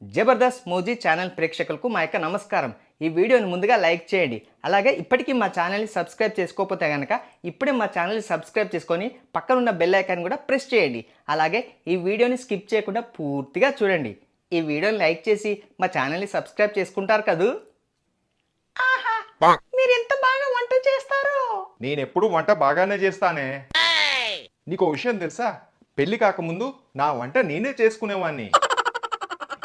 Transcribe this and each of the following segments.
Jabardasth మూజీ channel ప్రేక్షకులకు మా యొక్క నమస్కారం. ఈ వీడియోని ముందుగా లైక్ చేయండి. అలాగే ఇప్పటికీ మా ఛానల్ని సబ్స్క్రైబ్ చేసుకోకపోతే కనుక ఇప్పుడే మా ఛానల్ని సబ్స్క్రైబ్ చేసుకొని పక్కనున్న బెల్ ఐకాన్ కూడా ప్రెస్ చేయండి. అలాగే ఈ వీడియోని స్కిప్ చేయకుండా పూర్తిగా చూడండి. ఈ వీడియోని లైక్ చేసి మా ఛానల్ని సబ్స్క్రైబ్ చేసుకుంటారు కదూ. మీరు ఎంత బాగా వంట చేస్తారో. నేనెప్పుడు వంట బాగానే చేస్తానే. నీకు విషయం తెలుసా? పెళ్లి కాకముందు నా వంట నేనే చేసుకునేవాణ్ణి.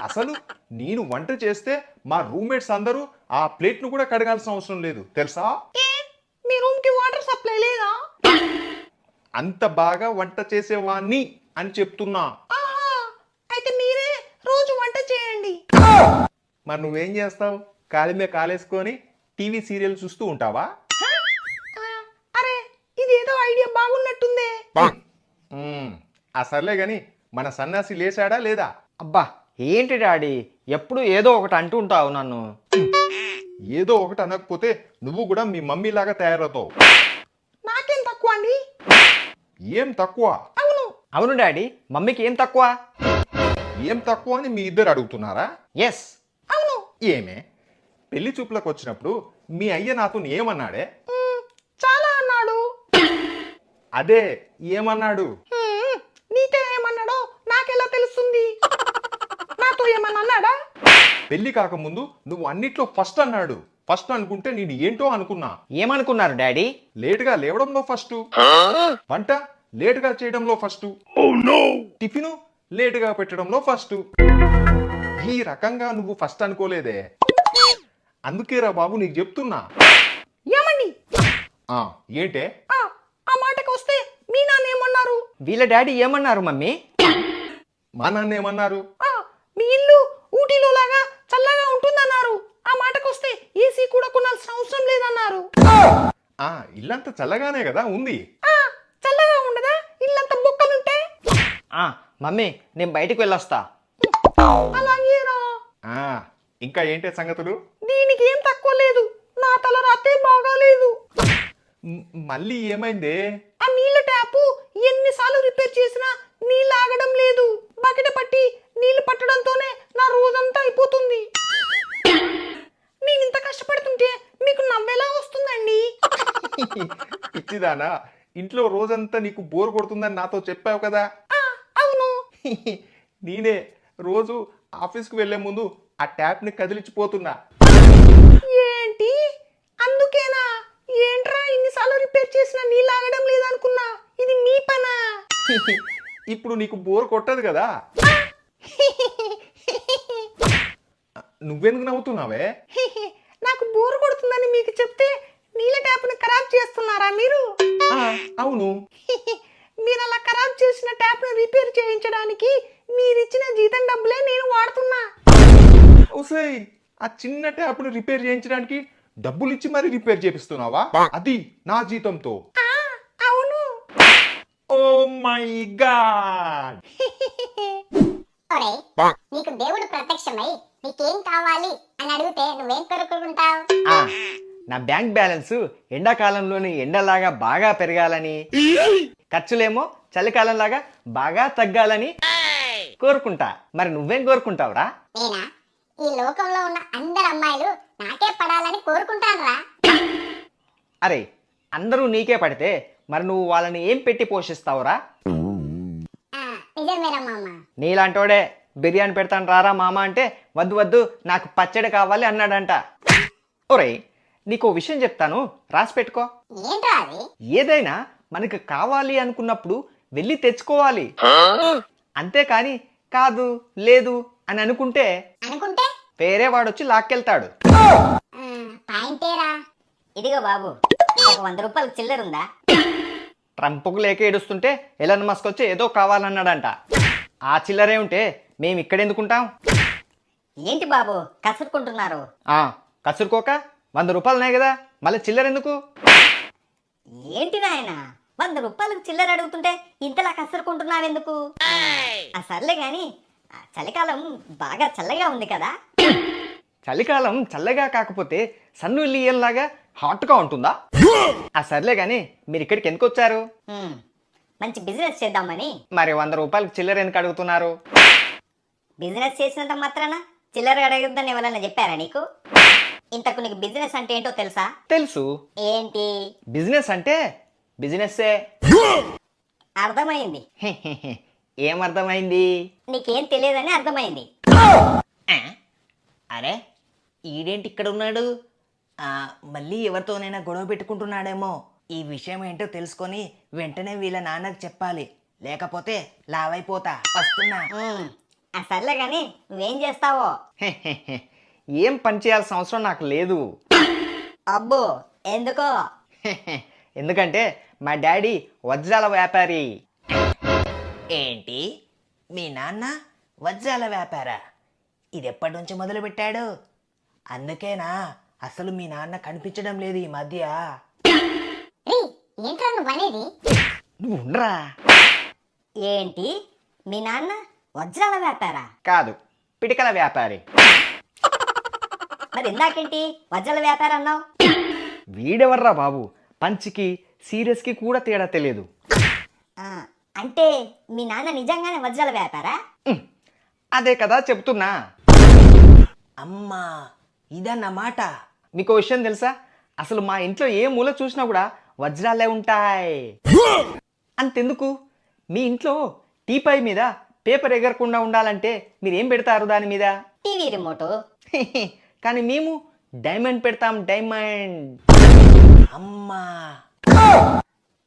అసలు నేను వంట చేస్తే మా రూమ్మేట్స్ అందరూ ఆ ప్లేట్ ను కూడా కడగాల్సిన అవసరం లేదు తెలుసా? మీ రూమ్ కి వాటర్ సప్లై లేదా? అంత బాగా వంట చేసేవాణ్ణి అని చెప్తున్నా. అయితే మీరే రోజు వంట చేయండి. మరి నువ్వేం చేస్తావు? కాలి మీద కాలేసుకొని టీవీ సీరియల్ చూస్తూ ఉంటావా? అరే ఇదేదో ఐడియా బాగున్నట్టుందే. ఆ సర్లే గాని మన సన్నాసి లేచాడా లేదా? అబ్బా ఏంటి డాడీ ఎప్పుడు ఏదో ఒకటి అంటూ ఉంటావు నన్ను. ఏదో ఒకటి అనకపోతే నువ్వు కూడా మీ మమ్మీ లాగా తయారవుతావు. నాకేం తక్కువ అండి? ఏం తక్కువ? అవును అవును డాడీ, మమ్మీకి ఏం తక్కువ? ఏం తక్కువ అని మీ ఇద్దరు అడుగుతున్నారా? ఎస్ అవును. ఏమే పెళ్లి చూపులకు వచ్చినప్పుడు మీ అయ్య నాతో ఏమన్నాడే? చాలా అన్నాడు. అదే ఏమన్నాడు? నీతో ఏమన్నాడో నాకెలా తెలుస్తుంది? నాతో ఏమన్నా అన్నాడా? పెళ్లి కాకముందు నువ్వు అన్నిట్లో ఫస్ట్ అన్నాడు. ఫస్ట్ అనుకుంటే నేను ఏంటో అనుకున్నా. ఏమనుకున్నారు డాడీ? లేటుగా లేవడంలో ఫస్ట్, వంట లేటుగా చేయడంలో ఫస్ట్, టిఫిన్ లేటుగా పెట్టడంలో ఫస్ట్. ఈ రకంగా నువ్వు ఫస్ట్ అనుకోలేదే. అందుకేరా బాబు నీకు చెప్తున్నా. ఏమండి? ఏంటే? ఆ మాటకు వస్తే మీ నాన్న ఏమన్నారు? వీళ్ళ డాడీ ఏమన్నారు మమ్మీ? మా నాన్న ఏమన్నారు? మీ ఇల్లు ఊటీలో లాగా చల్లగా ఉంటుందన్నారు. ఆ మాటకు వస్తే ఏసీ కూడా కొనాల్సిన అవసరం లేదన్నారు. ఇల్లంతా చల్లగానే కదా ఉంది. చల్లగా ఉండదా? ఇల్లంతా బొక్కలుంటే. మమ్మీ నేను బయటికి వెళ్ళొస్తా. అలాగేరా. ఇంకా ఏంటే సంగతులు? దీనికి ఏం తక్కువ లేదు. నా తల రాతే బాగాలేదు. మళ్ళీ ఏమైందే? ఆ నీళ్ళ ట్యాపు ఎన్నిసార్లు రిపేర్ చేసినా నీళ్ళు ఆగడం లేదు. బకెట్ పట్టి నీళ్లు పట్టడంతోనే నా రోజంతా అయిపోతుంది. నేను ఇంత కష్టపడుతుంటే మీకు నవ్వెలా వస్తుందండి? పిచ్చిదానా, ఇంట్లో రోజంతా నీకు బోర్ కొడుతుందని నాతో చెప్పావు కదా. అవును. నేనే రోజు ఆఫీస్కి వెళ్లే ముందు ఆ ట్యాప్ ని కదిలించిపోతున్నా. ఏంటి? అందుకేనా? ఏంట్రా ఇన్నిసార్లు రిపేర్ చేసినా నీళ్ళు ఆగడం లేదనుకున్నా. ఇది మీ పనా? ఇప్పుడు నీకు బోర్ కొట్టదు కదా. నువ్వెందుకు నవ్వుతున్నావే? నాకు బోర్ కొడుతుందని మీకు చెప్తే నీళ్ళ ట్యాప్ను ఖరాబ్ చేస్తున్నారా మీరు? అవును. మీరు అలా ఖరాబ్ చేసిన ట్యాప్ను రిపేర్ చేయించడానికి మీరిచ్చిన జీతం డబ్బులే నేను వాడుతున్నా. ఓసై, ఆ చిన్న ట్యాప్ ను రిపేర్ చేయించడానికి డబ్బులు ఇచ్చి మరి రిపేర్ చేపిస్తున్నావా? అది నా జీతంతో? అవును. Oh my god. నీకు దేవుడు ప్రత్యక్షమై నీకేం కావాలి అని అడిగితే నువ్వేం కోరుకుంటావు? నా బ్యాంక్ బ్యాలెన్స్ ఎండాకాలంలోని ఎండలాగా బాగా పెరగాలని, ఖర్చులేమో చలికాలంలాగా బాగా తగ్గాలని కోరుకుంటా. మరి నువ్వేం కోరుకుంటావురా? నేనా? ఈ లోకంలో ఉన్న అందరు అమ్మాయిలు నాకే పడాలని కోరుకుంటానురా. అరే అందరూ నీకే పడితే మరి నువ్వు వాళ్ళని ఏం పెట్టి పోషిస్తావురా? నిజమేరా మామ. నీలాంటోడే బిర్యానీ పెడతాను రారా మామ అంటే వద్దు వద్దు నాకు పచ్చడి కావాలి అన్నాడంట. ఒరే నీకు విషయం చెప్తాను, రాసి పెట్టుకో. ఏంట్రా అది? ఏదైనా మనకు కావాలి అనుకున్నప్పుడు వెళ్ళి తెచ్చుకోవాలి. అంతేకాని కాదు లేదు అని అనుకుంటే వేరే వాడొచ్చి లాక్కెళ్తాడు. పాయింటేరా. ఇదిగో బాబు, ఒక 100 రూపాయలు చిల్లరుందా? ట్రంప్కు లేక ఏడుస్తుంటే ఎలన్ మస్క్ వచ్చి ఏదో కావాలన్నాడంట. ఆ చిల్లరే ఉంటే మేము ఇక్కడెందుకుంటాం? ఏంటి బాబు కసురుకుంటున్నారు? కసురుకోక 100 రూపాయలున్నాయి కదా, మళ్ళీ చిల్లరెందుకు? ఏంటి నాయన 100 రూపాయలకు చిల్లర అడుగుతుంటే ఇంతలా కసురుకుంటున్నావెందుకు? సర్లే గాని చలికాలం బాగా చల్లగా ఉంది కదా. చలికాలం చల్లగా కాకపోతే సన్ను లియల్లాగా హాట్గా ఉంటుందా? సర్లే గాని మీరు ఇక్కడికి ఎందుకు వచ్చారు? మంచి బిజినెస్ చేద్దామని. మరి 100 రూపాయలకు చిల్లర ఎందుకు అడుగుతున్నారు? బిజినెస్ చేసినంత మాత్రాన చిల్లర అడగద్దని ఎవరన్నా చెప్పారా నీకు? ఇంతకు నీకు బిజినెస్ అంటే ఏంటో తెలుసా? తెలుసు. ఏంటి? బిజినెస్ అంటే బిజినెస్సే. అర్థమైంది. ఏమర్థమైంది? నీకేం తెలియదని అర్థమైంది. ఆ? అరే ఈడేంటి ఇక్కడ ఉన్నాడు? మళ్ళీ ఎవరితోనైనా గొడవ పెట్టుకుంటున్నాడేమో. ఈ విషయం ఏంటో తెలుసుకొని వెంటనే వీళ్ళ నాన్నకు చెప్పాలి, లేకపోతే లావైపోతా. వస్తున్నా. సర్లే కానీ నువ్వేం చేస్తావో? ఏం పని చేయాల్సిన అవసరం నాకు లేదు. అబ్బో, ఎందుకో? ఎందుకంటే మా డాడీ వజ్రాల వ్యాపారి. ఏంటి, మీ నాన్న వజ్రాల వ్యాపారా? ఇది ఎప్పటి నుంచి మొదలు పెట్టాడు? అందుకేనా అసలు మీ నాన్న కనిపించడం లేదు ఈ మధ్య? రీ ఏంట్రా నువ్వు అనేది? నువ్వు ఉండరా. ఏంటి, మీ నాన్న వజ్రాల వ్యాపారా? కాదు, పిడికల వ్యాపారి. మరి ఇందాకేంటి వజ్రాల వ్యాపారం అన్నావు? వీడెవర్రా బాబు, పంచికి సీరియస్కి కూడా తేడా తెలియదు. అంటే మీ నాన్న నిజంగానే వజ్రాల వ్యాపారా? అదే కదా చెప్తున్నా. అమ్మా ఇదన్నమాట. మీకు విషయం తెలుసా? అసలు మా ఇంట్లో ఏ మూల చూసినా కూడా వజ్రాలే ఉంటాయి. అంతెందుకు, మీ ఇంట్లో టీపాయ్ మీద పేపర్ ఎగరకుండా ఉండాలంటే మీరేం పెడతారు దాని మీద? TV remote. కానీ మేము డైమండ్ పెడతాం, డైమండ్. అమ్మా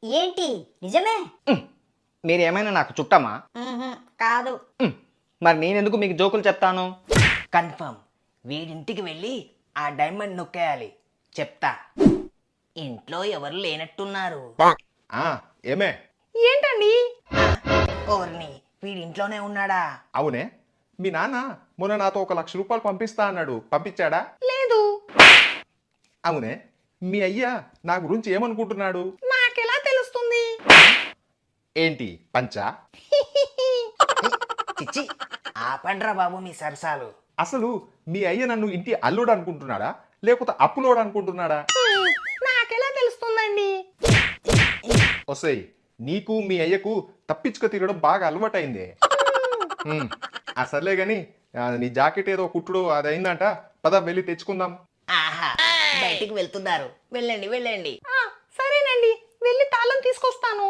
ఏంటి, నిజమే? మీరేమైనా నాకు చుట్టమా? కాదు. మరి నేనెందుకు మీకు జోకులు చెప్తాను? కన్ఫర్మ్ వీడింటికి వెళ్ళి ఆ డైమండ్ నొక్కేయాలి. చెప్తా. ఇంట్లో ఎవరు లేనట్టున్నారు. ఏమే? ఏంటండి? ఓర్ని, వీడింట్లోనే ఉన్నాడా? అవునే, మీ నాన్న మొన్న నాతో 1 లక్ష రూపాయలు పంపిస్తా అన్నాడు, పంపించాడా? లేదు. అవునే, మీ అయ్యా నా గురించి ఏమనుకుంటున్నాడు? నాకెలా తెలుస్తుంది? ఏంటి పంచా? చిచ్చి, ఆపండ్రా బాబు మీ సరసాలు. అసలు మీ అయ్య నన్ను ఇంటి అల్లుడు అనుకుంటున్నాడా, లేకపోతే అప్పులోడు అనుకుంటున్నాడా? నాకెలా తెలుస్తుందండి? వస్తాయి, నీకు మీ అయ్యకు తప్పించుక తిరగడం బాగా అలవాటైందే. సర్లే గాని నీ జాకెట్ ఏదో కుట్టుడు అది అయిందంట, పద వెళ్ళి తెచ్చుకుందాం. ఆహా, బయటికి వెళ్తున్నారు, వెళ్ళండి వెళ్ళండి. సరేనండి, వెళ్ళి తాళం తీసుకొస్తాను.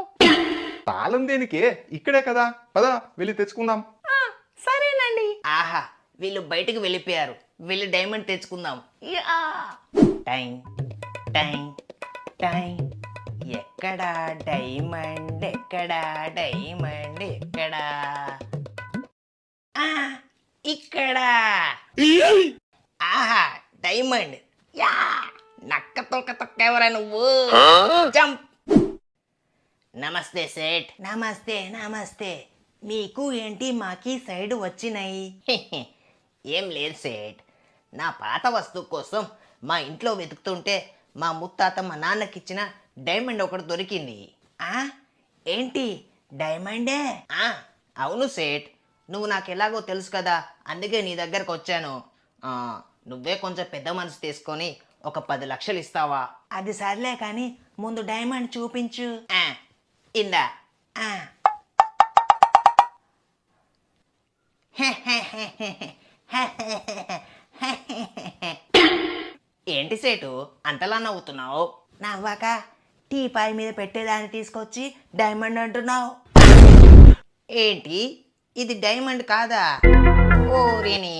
తాళం దేనికే, ఇక్కడే కదా, పద వెళ్ళి తెచ్చుకుందాం. సరేనండి. ఆహా, వీళ్ళు బయటికి వెళ్ళిపోయారు, వెళ్ళి డైమండ్ తెచ్చుకుందాం. Time time time. ఎక్కడా డైమండ్, ఎక్కడా డైమండ్, ఎక్కడా? ఇక్కడ. ఆహా, డైమండ్. యా, నక్క తొక్క తొక్కేవరా నువ్వు? జంప్. నమస్తే సేట్. నమస్తే నమస్తే. మీకు ఏంటి మాకి సైడ్ వచ్చినాయి? ఏం లేదు సేట్, నా పాత వస్తువు కోసం మా ఇంట్లో వెతుకుతుంటే మా ముత్తాత మా నాన్నకిచ్చిన డైమండ్ ఒకటి దొరికింది. ఏంటి డైమండే? అవును సేట్, నువ్వు నాకు ఎలాగో తెలుసు కదా, అందుకే నీ దగ్గరకు వచ్చాను. నువ్వే కొంచెం పెద్ద మనసు తీసుకొని ఒక 10 లక్షలు ఇస్తావా? అది సర్లే కానీ ముందు డైమండ్ చూపించు. ఇందా. ఏంటి సేటు అంతలా నవ్వుతున్నావు? నవ్వాక టీపాయ్ మీద పెట్టేదాన్ని తీసుకొచ్చి డైమండ్ అంటున్నావు. ఏంటి, ఇది డైమండ్ కాదా? ఓరిని.